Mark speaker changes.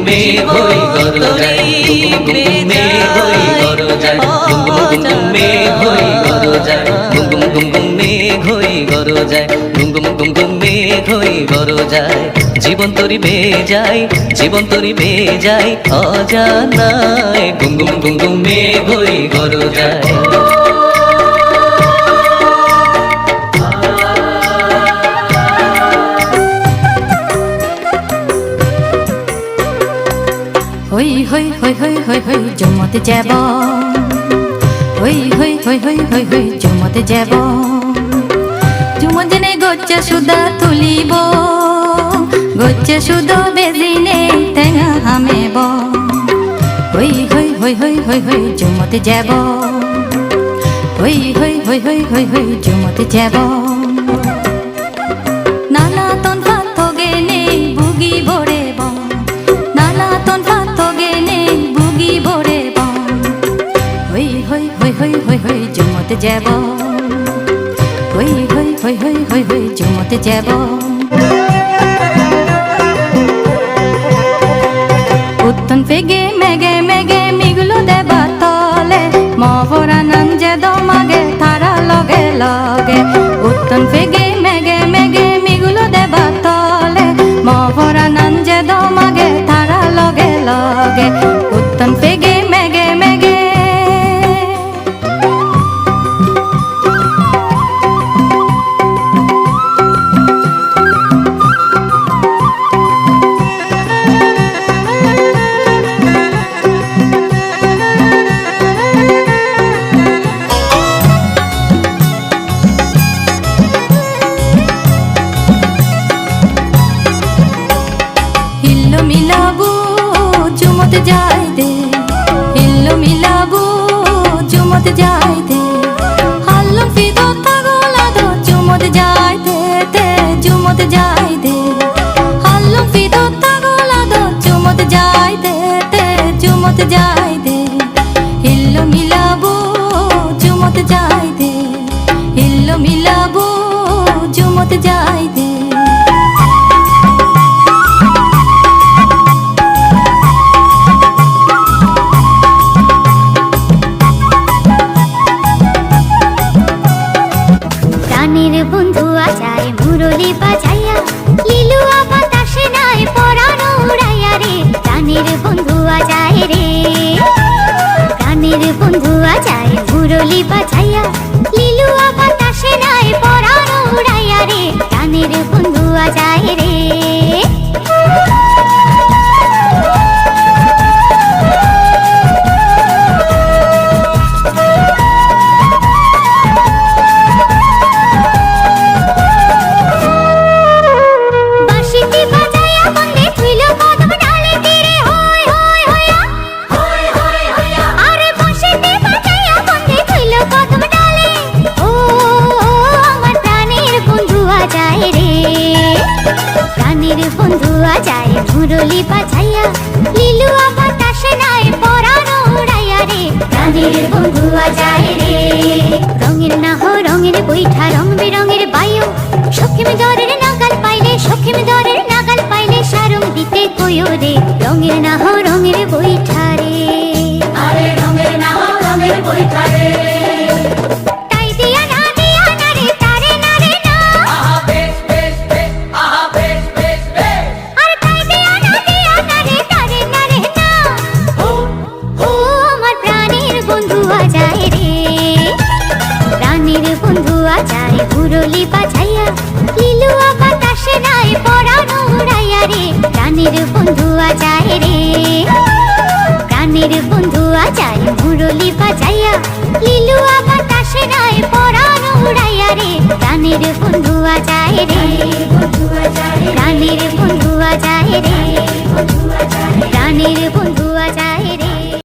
Speaker 1: মেঘ হই গরজায়, গুম গুম মেঘ হই গরজায়, গুম গুম মেঘ হই গরজায়, গুম গুম মেঘ হই গরজায়, গুম গুম মেঘ হই গরজায়। জীবন তরি বেজায়, জীবন তরি বেজায় অজানায়, গুম গুম মেঘ হই গরজায়।
Speaker 2: হই হই হই হই হই হই জুমতে যাব, হই হই হই হই হই হই জুমতে যাব। জুমদিনে গচ্চা সুদা তুলিব, গচ্চা সুদা বেদিনে টেঙা হামেব। হই হই হই হই হই হই জুমতে যাব, হই হই হই হই হই হই জুমতে যাব। নানা তন ভাত গেনে বুগি ভরে বন, নানা তন ভাত গেনে বুগি ভরে বন। হই হই হই হই হই হই জুমতে যাব, হই হই হই হই হই হই জুমতে যাব। উত্তন পেগে মেগে মেগে মিগুলো দেবা তলে, মবরা নঞ্জে দমাগে তারা লগে লগে। উত্তন পেগে মেগে মেগে মিগুলো দেবা তলে, মবরা নঞ্জে দমাগে তারা লগে লগে। উত্তন পেগে মেগে মেগে হিল্লো মিলাবু জুমতে যাই দে, হিল্লো মিলাবু জুমতে যাই দে। হাল্লম ফিদো তাগলা দো জুমতে যাই দে তে, জুমতে যাই দে। হাল্লম ফিদো তাগলা দো জুমতে যাই দে তে, জুমতে যাই দে। হিল্লো মিলাবু জুমতে যাই দে, হিল্লো মিলাবু জুমতে যাই দে।
Speaker 3: প্রাণের বন্ধু আজায় মুরলি বাজাইয়া, লিলুয়া বাতাসে নাই পরানো উড়াইয়া রে। প্রাণের বন্ধু আজায় রে, প্রাণের বন্ধু আজায় মুরলি বাজাইয়া, লিলুয়া বাতাসে নাই পরানো উড়াইয়া রে। প্রাণের বন্ধু আজায় রে। বন্ধু আজায় মুরলি বাজাইয়া, লিলুয়া বাতাসে নাই পরানো উড়াইয়া রে। প্রাণের বন্ধু আজায় রে। রঙের নাহ রঙের বৈঠা, রং বেরঙের বায়ু, সখিম দরের নাগাল পাইলে, সখিম দরের নাগাল পাইলে সারং দিতে কইও রে। রঙের নাহ রঙের বৈঠা রে, আরে রঙের নাহ রঙের বৈঠা রে। মুরলি বাজাইয়া, লিলুয়া বাতাসে নাই পরানো উড়াইয়া রে। প্রাণের বন্ধু আজায় রে, প্রাণের বন্ধু আজায় মুরলি বাজাইয়া, লিলুয়া বাতাসে নাই পরানো উড়াইয়া রে। প্রাণের বন্ধু আজায় রে, প্রাণের বন্ধু